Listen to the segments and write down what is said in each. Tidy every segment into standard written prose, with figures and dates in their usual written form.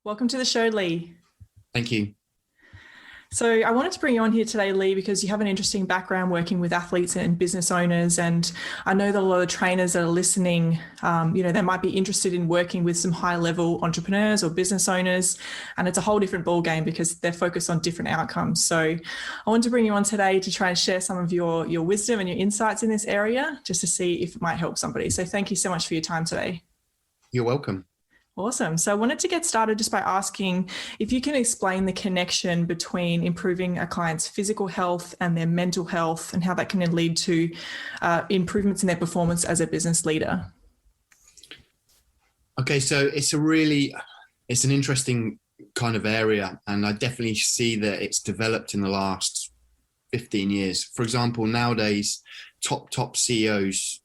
Welcome to the show, Lee. Thank you. So I wanted to bring you on here today, Lee, because you have an interesting background working with athletes and business owners. And I know that a lot of trainers that are listening, they might be interested in working with some high-level entrepreneurs or business owners. And it's a whole different ballgame because they're focused on different outcomes. So I wanted to bring you on today to try and share some of your wisdom and your insights in this area, just to see if it might help somebody. So thank you so much for your time today. You're welcome. Awesome. So I wanted to get started just by asking if you can explain the connection between improving a client's physical health and their mental health and how that can then lead to improvements in their performance as a business leader. Okay, so it's an interesting kind of area, and I definitely see that it's developed in the last 15 years. For example, nowadays, top CEOs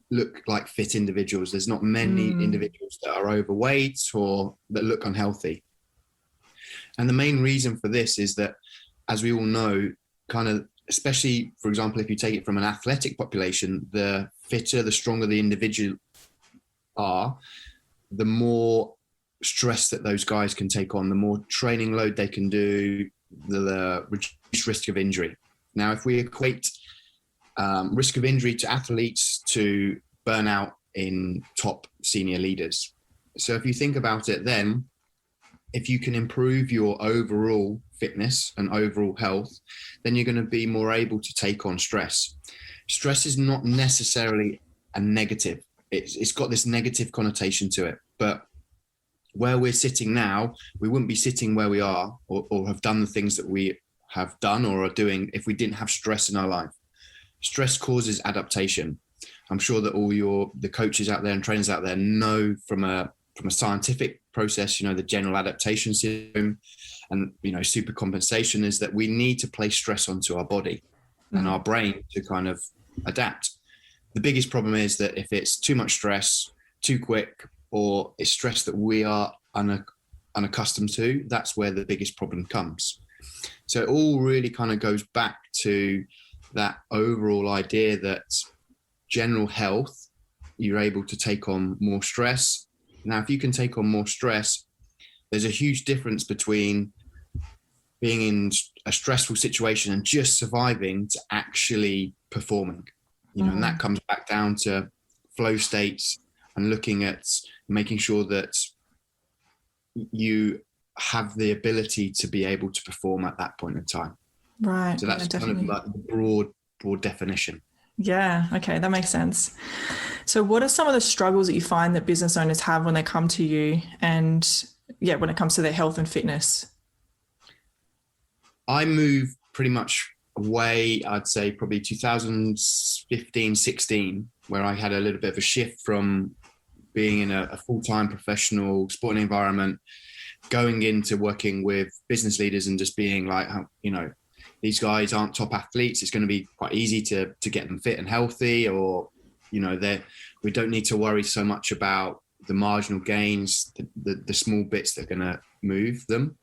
look like fit individuals. There's not many individuals that are overweight or that look unhealthy. And the main reason for this is that, as we all know, kind of, especially, for example, if you take it from an athletic population, the fitter, the stronger the individual are, the more stress that those guys can take on, the more training load they can do, the reduced risk of injury. Now, if we equate risk of injury to athletes to burnout in top senior leaders. So if you think about it, then if you can improve your overall fitness and overall health, then you're going to be more able to take on stress. Stress is not necessarily a negative. It's got this negative connotation to it. But where we're sitting now, we wouldn't be sitting where we are or have done the things that we have done or are doing if we didn't have stress in our life. Stress causes adaptation. I'm sure that all the coaches out there and trainers out there know from a scientific process, the general adaptation syndrome and, super compensation is that we need to place stress onto our body and our brain to kind of adapt. The biggest problem is that if it's too much stress, too quick, or it's stress that we are unaccustomed to, that's where the biggest problem comes. So it all really kind of goes back to that overall idea that general health, you're able to take on more stress. Now, if you can take on more stress, there's a huge difference between being in a stressful situation and just surviving to actually performing, and that comes back down to flow states and looking at making sure that you have the ability to be able to perform at that point in time. Right. So that's kind of like the broad definition. Yeah. Okay. That makes sense. So what are some of the struggles that you find that business owners have when they come to you and when it comes to their health and fitness? I moved pretty much away, I'd say probably 2015, 16, where I had a little bit of a shift from being in a full-time professional sporting environment, going into working with business leaders and just being like, these guys aren't top athletes. It's going to be quite easy to get them fit and healthy, or, we don't need to worry so much about the marginal gains, the small bits that are going to move them.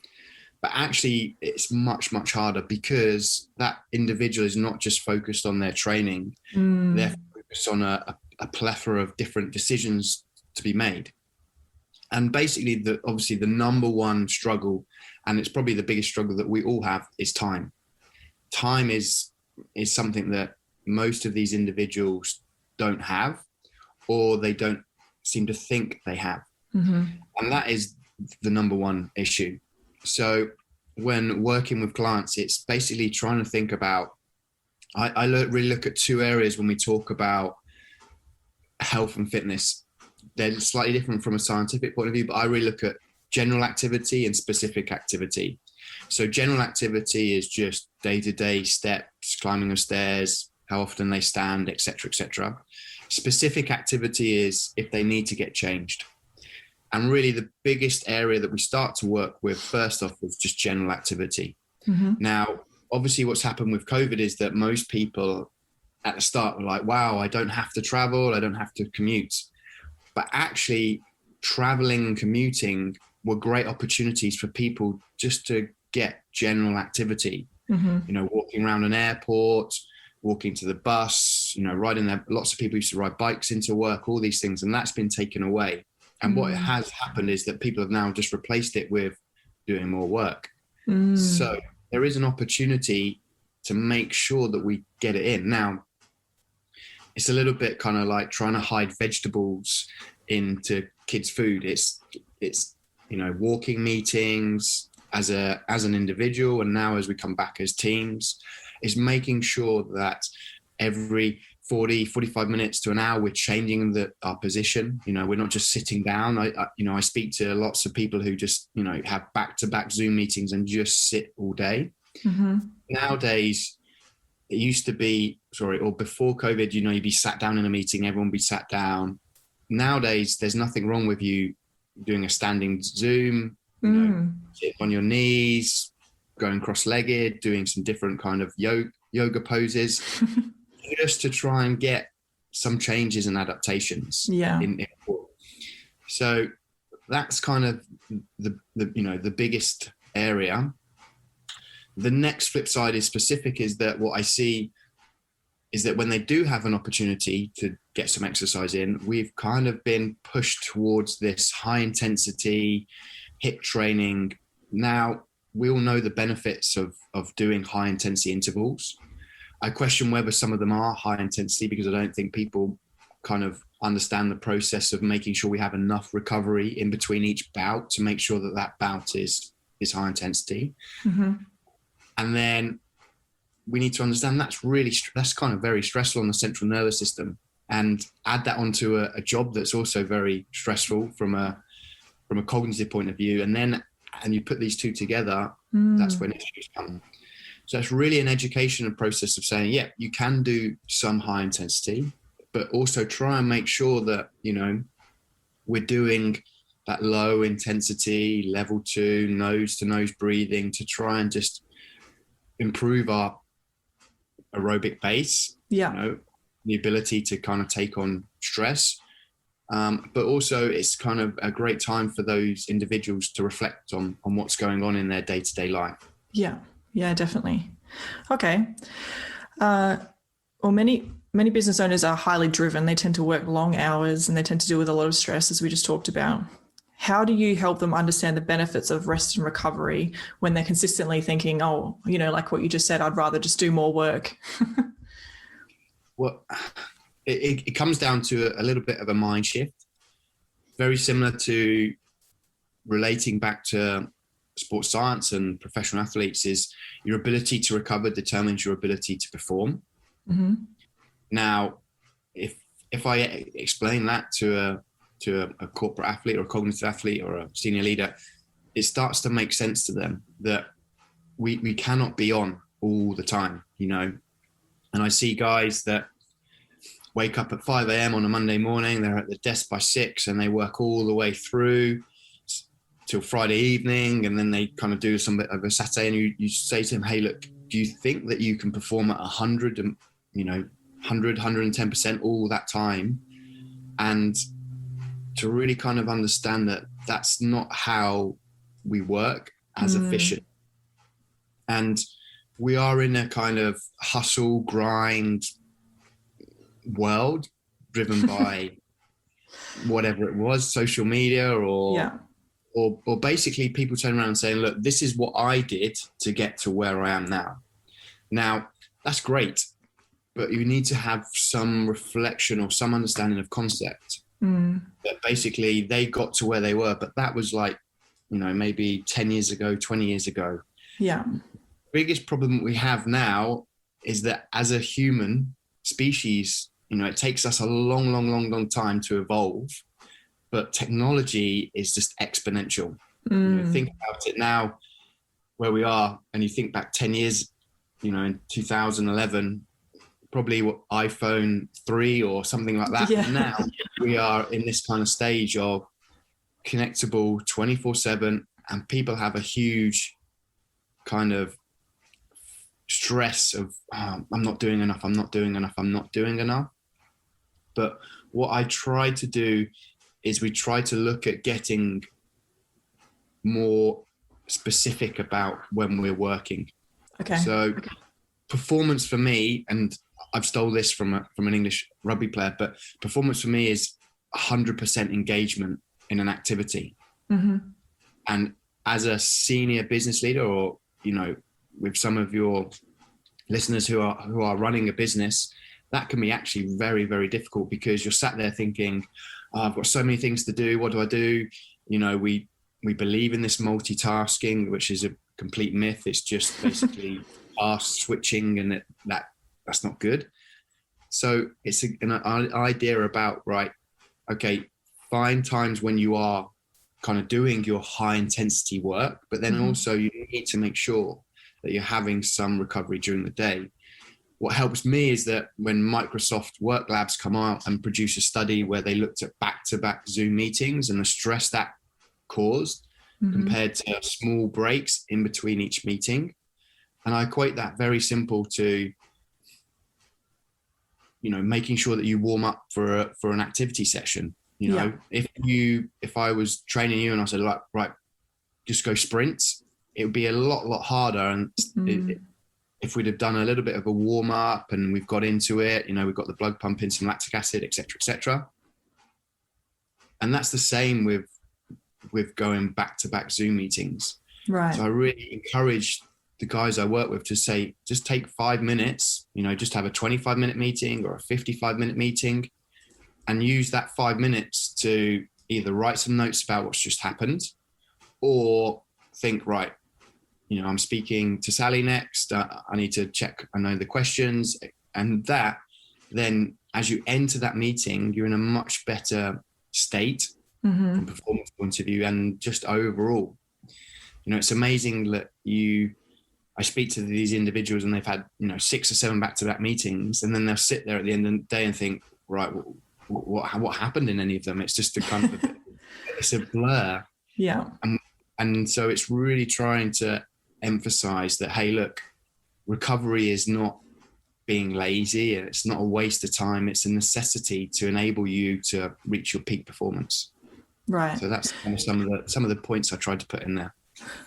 But actually, it's much, much harder because that individual is not just focused on their training. They're focused on a plethora of different decisions to be made. And basically, obviously, the number one struggle, and it's probably the biggest struggle that we all have, is time. Time is something that most of these individuals don't have, or they don't seem to think they have. And that is the number one issue. So when working with clients, it's basically trying to think about, I really look at two areas when we talk about health and fitness. They're slightly different from a scientific point of view, but I really look at general activity and specific activity. So general activity is just day-to-day steps, climbing of stairs, how often they stand, et cetera, et cetera. Specific activity is if they need to get changed. And really the biggest area that we start to work with first off is just general activity. Now, obviously what's happened with COVID is that most people at the start were like, wow, I don't have to travel, I don't have to commute. But actually traveling and commuting were great opportunities for people just to get general activity, walking around an airport, walking to the bus, riding there. Lots of people used to ride bikes into work, all these things, and that's been taken away. And what has happened is that people have now just replaced it with doing more work. So there is an opportunity to make sure that we get it in. Now, it's a little bit kind of like trying to hide vegetables into kids' food. It's walking meetings as an individual, and now as we come back as teams, is making sure that every 45 minutes to an hour we're changing our position. We're not just sitting down. I speak to lots of people who just have back-to-back Zoom meetings and just sit all day. Nowadays, it used to be, or before COVID, you'd be sat down in a meeting, everyone would be sat down. Nowadays, there's nothing wrong with you doing a standing Zoom, sit on your knees, going cross-legged, doing some different kind of yoga poses, just to try and get some changes and adaptations. So that's kind of the biggest area. The next flip side is specific, is that what I see is that when they do have an opportunity to get some exercise in, we've kind of been pushed towards this high intensity HIIT training. Now, we all know the benefits of doing high intensity intervals. I question whether some of them are high intensity, because I don't think people kind of understand the process of making sure we have enough recovery in between each bout to make sure that bout is high intensity. And then we need to understand that's kind of very stressful on the central nervous system, and add that onto a job that's also very stressful from a cognitive point of view. And you put these two together, that's when issues come. So it's really an education and process of saying, yeah, you can do some high intensity, but also try and make sure that, we're doing that low intensity, level 2, nose to nose breathing to try and just improve our aerobic base, the ability to kind of take on stress. But also it's kind of a great time for those individuals to reflect on what's going on in their day-to-day life. Yeah, definitely. Okay. Well, many business owners are highly driven. They tend to work long hours and they tend to deal with a lot of stress, as we just talked about. How do you help them understand the benefits of rest and recovery when they're consistently thinking, like what you just said, I'd rather just do more work? Well, it comes down to a little bit of a mind shift, very similar to relating back to sports science and professional athletes. Is your ability to recover determines your ability to perform. Now, if I explain that to a corporate athlete or a cognitive athlete or a senior leader, it starts to make sense to them that we cannot be on all the time, And I see guys that wake up at 5 a.m. on a Monday morning, they're at the desk by 6 and they work all the way through till Friday evening, and then they kind of do some bit of a Saturday, and you say to them, hey, look, do you think that you can perform at 100 and 110% all that time? And to really kind of understand that that's not how we work as efficient. And we are in a kind of hustle grind world driven by whatever it was, social media or basically people turn around saying, look, this is what I did to get to where I am now. Now, that's great, but you need to have some reflection or some understanding of concept. That basically they got to where they were, but that was like, maybe 10 years ago, 20 years ago. Yeah. Biggest problem we have now is that as a human species, it takes us a long time to evolve, but technology is just exponential. Think about it now, where we are, and you think back 10 years, in 2011, probably iPhone 3 or something like that. Yeah. Now we are in this kind of stage of connectable 24/7, and people have a huge kind of stress of I'm not doing enough. But what I try to do is we try to look at getting more specific about when we're working. Okay. So performance for me, and I've stole this from an English rugby player, but performance for me is 100% engagement in an activity. Mm-hmm. And as a senior business leader, or, with some of your listeners who are running a business, that can be actually very, very difficult, because you're sat there thinking, oh, I've got so many things to do. What do I do? We believe in this multitasking, which is a complete myth. It's just basically task switching, and that's not good. So it's an idea about, right, okay, find times when you are kind of doing your high intensity work, but then also you need to make sure that you're having some recovery during the day. What helps me is that when Microsoft Work Labs come out and produce a study where they looked at back-to-back Zoom meetings and the stress that caused compared to small breaks in between each meeting. And I equate that very simple to, making sure that you warm up for an activity session. If I was training you and I said, right, just go sprints, it would be a lot harder. And if we'd have done a little bit of a warm up and we've got into it, we've got the blood pumping, some lactic acid, etc. And that's the same with going back-to-back Zoom meetings. Right. So I really encourage the guys I work with to say, just take 5 minutes, just have a 25-minute meeting or a 55-minute meeting, and use that 5 minutes to either write some notes about what's just happened, or think, right, I'm speaking to Sally next. I need to check, I know the questions, and that then as you enter that meeting, you're in a much better state from a performance point of view, and just overall, it's amazing that I speak to these individuals and they've had, 6 or 7 back-to-back meetings, and then they'll sit there at the end of the day and think, right, what happened in any of them? It's just a kind of it's a blur. Yeah. And so it's really trying to emphasize that, hey, look, recovery is not being lazy, and it's not a waste of time. It's a necessity to enable you to reach your peak performance. Right. So that's kind of some of the points I tried to put in there.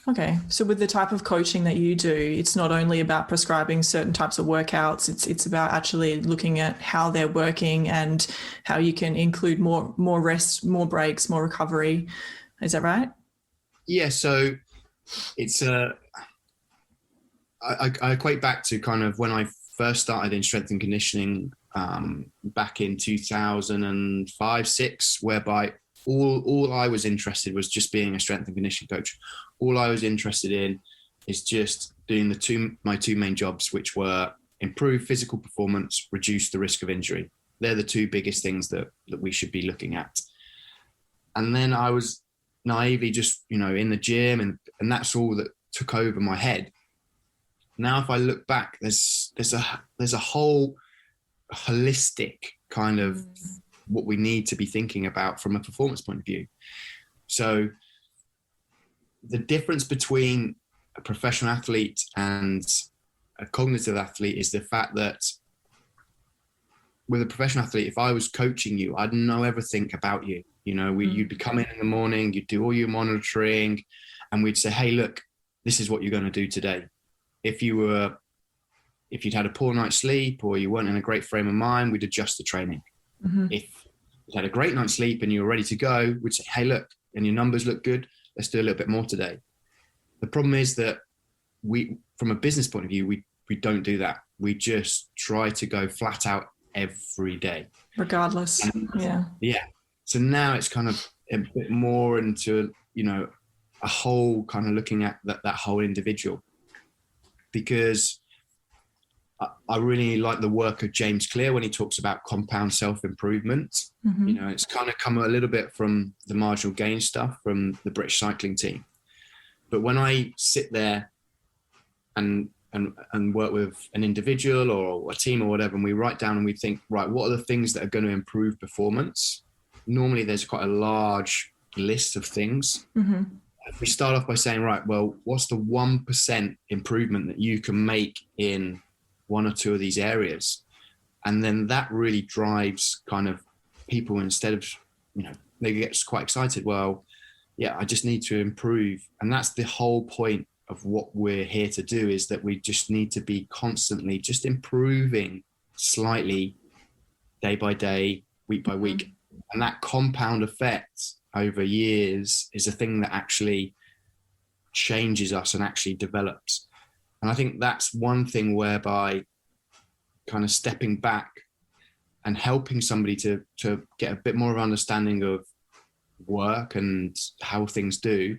Okay. So with the type of coaching that you do, it's not only about prescribing certain types of workouts, it's about actually looking at how they're working and how you can include more rest, more breaks, more recovery. Is that right? Yeah. So it's I equate back to kind of when I first started in strength and conditioning back in 2005-06, whereby all I was interested was just being a strength and conditioning coach. All I was interested in is just doing my two main jobs, which were improve physical performance, reduce the risk of injury. They're the two biggest things that we should be looking at. And then I was naively just, in the gym, and that's all that took over my head. Now, if I look back, there's a whole holistic kind of what we need to be thinking about from a performance point of view. So the difference between a professional athlete and a cognitive athlete is the fact that with a professional athlete, if I was coaching you, I'd know everything about you. You'd be coming in the morning, you'd do all your monitoring, and we'd say, hey, look, this is what you're going to do today. If you'd had a poor night's sleep or you weren't in a great frame of mind, we'd adjust the training. If you had a great night's sleep and you were ready to go, we'd say, hey, look, and your numbers look good, let's do a little bit more today. The problem is that from a business point of view, we don't do that. We just try to go flat out every day. Regardless. Yeah. So now it's kind of a bit more into, a whole kind of looking at that whole individual, because I really like the work of James Clear when he talks about compound self-improvement. It's kind of come a little bit from the marginal gain stuff from the British cycling team. But when I sit there and work with an individual or a team or whatever, and we write down and we think, right, what are the things that are going to improve performance? Normally there's quite a large list of things. If we start off by saying, right, well, what's the 1% improvement that you can make in one or two of these areas? And then that really drives kind of people, instead of, they get quite excited. Well, yeah, I just need to improve. And that's the whole point of what we're here to do, is that we just need to be constantly just improving slightly day by day, week by week. And that compound effect, over years is a thing that actually changes us and actually develops. And I think that's one thing whereby kind of stepping back and helping somebody to get a bit more of understanding of work and how things do,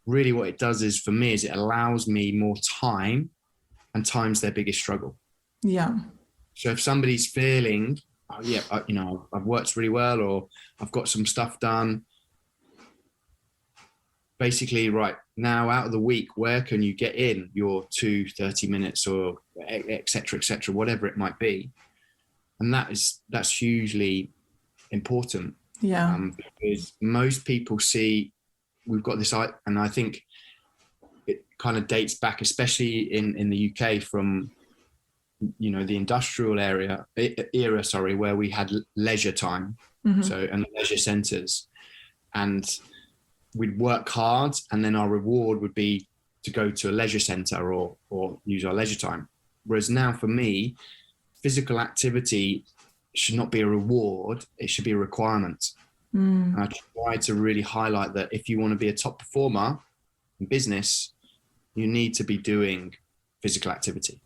really what it does is, for me, is it allows me more time, and time's their biggest struggle. Yeah. So if somebody's feeling, oh yeah, I've worked really well, or I've got some stuff done, basically, right now out of the week, where can you get in your 30 minutes or et cetera, whatever it might be. And that's hugely important. Yeah. Because most people see we've got this, and I think it kind of dates back, especially in the UK, from the industrial era, where we had leisure time, and leisure centres, and we'd work hard, and then our reward would be to go to a leisure centre or use our leisure time. Whereas now, for me, physical activity should not be a reward; it should be a requirement. And I try to really highlight that if you want to be a top performer in business, you need to be doing physical activity.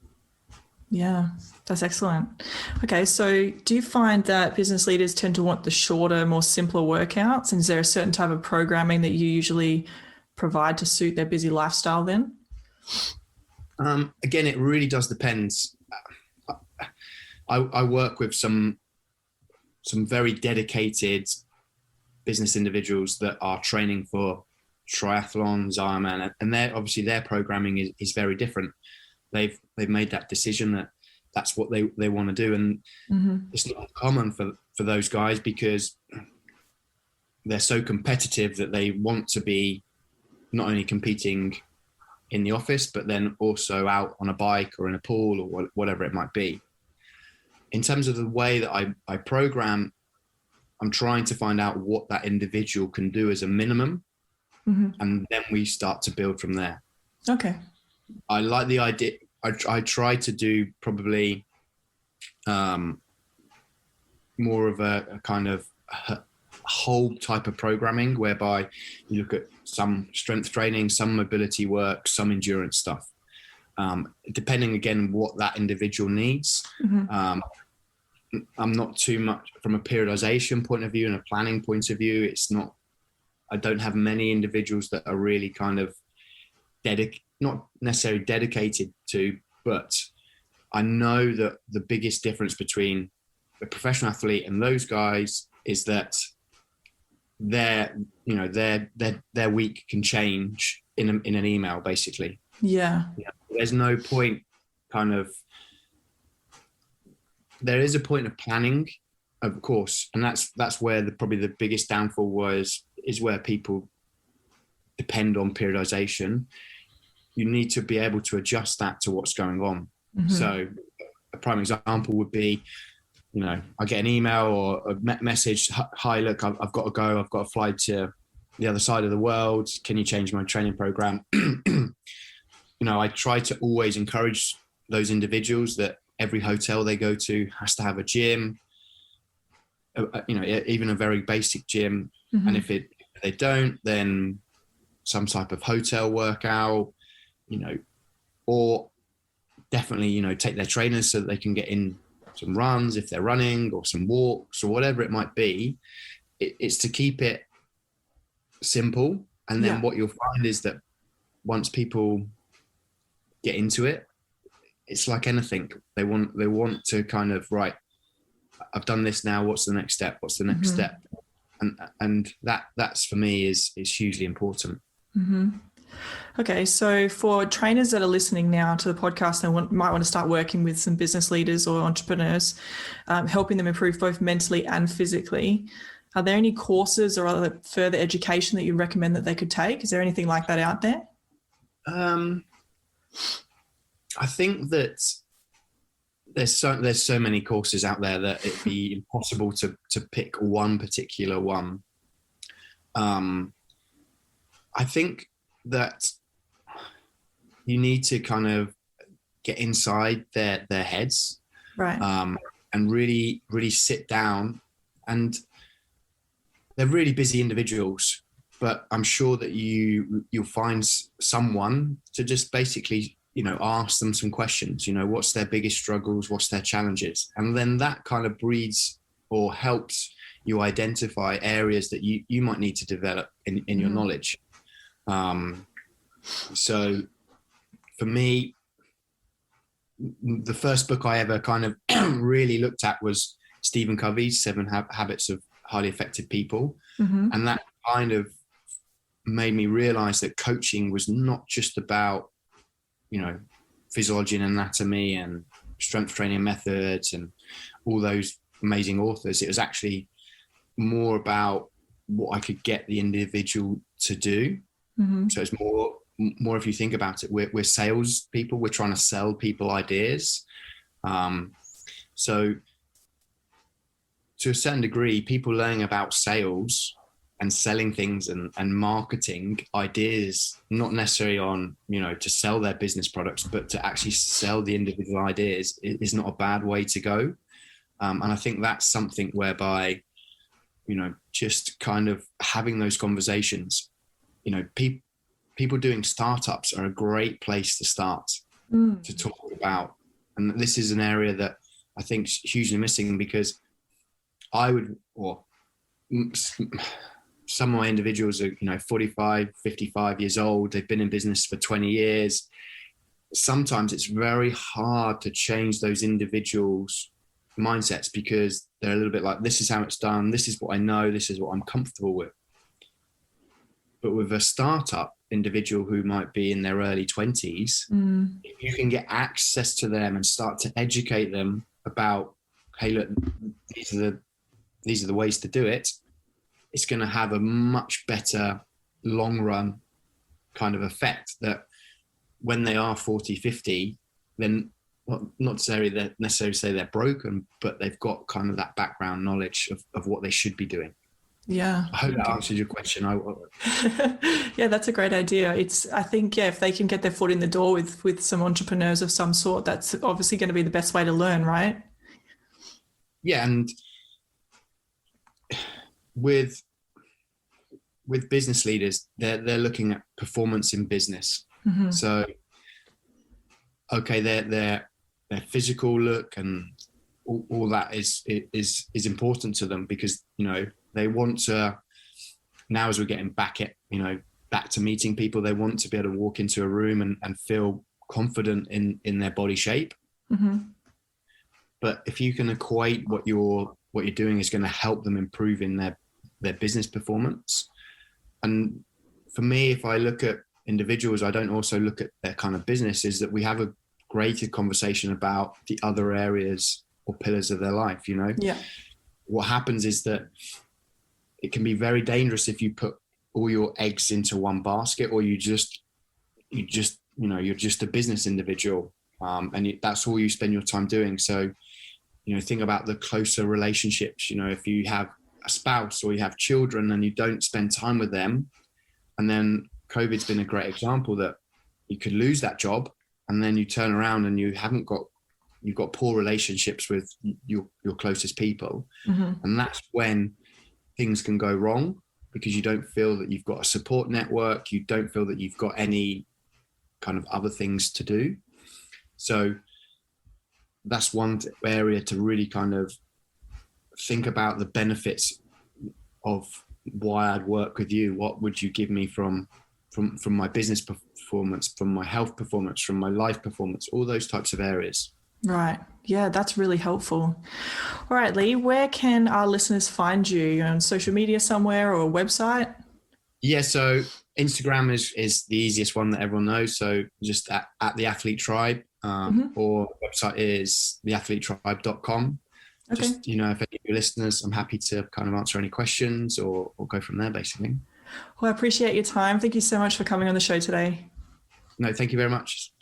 Yeah, that's excellent. Okay, so do you find that business leaders tend to want the shorter, more simpler workouts? And is there a certain type of programming that you usually provide to suit their busy lifestyle then? Again, it really does depend. I work with some very dedicated business individuals that are training for triathlons, Ironman, and their programming is very different. They've made that decision that that's what they want to do, and it's not common for those guys, because they're so competitive that they want to be not only competing in the office, but then also out on a bike or in a pool or whatever it might be. In terms of the way that I program, I'm trying to find out what that individual can do as a minimum, and then we start to build from there. Okay. I like the idea. I try to do probably more of a kind of whole type of programming, whereby you look at some strength training, some mobility work, some endurance stuff, depending again what that individual needs. I'm not too much from a periodization point of view and a planning point of view. I don't have many individuals that are really kind of not necessarily dedicated to, but I know that the biggest difference between a professional athlete and those guys is that their week can change in an email, basically. Yeah. There's no point there is a point of planning, of course, and that's where probably the biggest downfall is where people depend on periodization. You need to be able to adjust that to what's going on. So a prime example would be, I get an email or a message, hi, look, I've got to go, I've got to fly to the other side of the world, can you change my training program? I try to always encourage those individuals that every hotel they go to has to have a gym, even a very basic gym. And if they don't, then some type of hotel workout, or definitely, take their trainers so that they can get in some runs if they're running, or some walks, or whatever it might be. It's to keep it simple. And then what you'll find is that once people get into it, it's like anything. They want to kind of, right, I've done this now, what's the next step? What's the next step? And that's for me is hugely important. Okay, so for trainers that are listening now to the podcast and might want to start working with some business leaders or entrepreneurs, helping them improve both mentally and physically, are there any courses or other further education that you recommend that they could take? Is there anything like that out there? I think that there's so many courses out there that it'd be impossible to pick one particular one. I think that you need to kind of get inside their heads, right? And really, really sit down. And they're really busy individuals, but I'm sure that you'll find someone to just basically, ask them some questions. What's their biggest struggles? What's their challenges? And then that kind of breeds or helps you identify areas that you might need to develop in your knowledge. So for me, the first book I ever kind of really looked at was Stephen Covey's 7 Habits of Highly Effective People. Mm-hmm. And that kind of made me realize that coaching was not just about, physiology and anatomy and strength training methods and all those amazing authors. It was actually more about what I could get the individual to do. Mm-hmm. So it's more if you think about it, we're sales people, we're trying to sell people ideas. So to a certain degree, people learning about sales and selling things and marketing ideas, not necessarily on, to sell their business products, but to actually sell the individual ideas is not a bad way to go. And I think that's something whereby, just kind of having those conversations, people doing startups are a great place to start to talk about. And this is an area that I think is hugely missing, because some of my individuals are, 45, 55 years old. They've been in business for 20 years. Sometimes it's very hard to change those individuals' mindsets, because they're a little bit like, this is how it's done. This is what I know. This is what I'm comfortable with. But with a startup individual who might be in their early 20s, if you can get access to them and start to educate them about, hey, look, these are the ways to do it, it's going to have a much better long run kind of effect, that when they are 40, 50, then not necessarily say they're broken, but they've got kind of that background knowledge of what they should be doing. Yeah. I hope that answers your question. Yeah, that's a great idea. I think, if they can get their foot in the door with some entrepreneurs of some sort, that's obviously going to be the best way to learn, right? Yeah. And with business leaders, they're looking at performance in business. Mm-hmm. So, okay, their physical look and all that is important to them, because, they want to, now as we're getting back to meeting people, they want to be able to walk into a room and feel confident in their body shape. Mm-hmm. But if you can equate what you're doing is going to help them improve in their business performance. And for me, if I look at individuals, I don't also look at their kind of business, is that we have a greater conversation about the other areas or pillars of their life. Yeah. What happens is that it can be very dangerous if you put all your eggs into one basket, or you're just a business individual, and that's all you spend your time doing. So, think about the closer relationships. If you have a spouse or you have children and you don't spend time with them, and then COVID's been a great example that you could lose that job, and then you turn around and you've got poor relationships with your closest people. Mm-hmm. And that's when things can go wrong, because you don't feel that you've got a support network. You don't feel that you've got any kind of other things to do. So that's one area to really kind of think about the benefits of why I'd work with you. What would you give me from my business performance, from my health performance, from my life performance, all those types of areas. Right. Yeah, that's really helpful. All right, Lee, where can our listeners find you? You're on social media somewhere, or a website? Yeah, so Instagram is the easiest one that everyone knows. So just at the Athlete Tribe, or website is theathletetribe.com. Okay. Just, if any of your listeners, I'm happy to kind of answer any questions or go from there, basically. Well, I appreciate your time. Thank you so much for coming on the show today. No, thank you very much.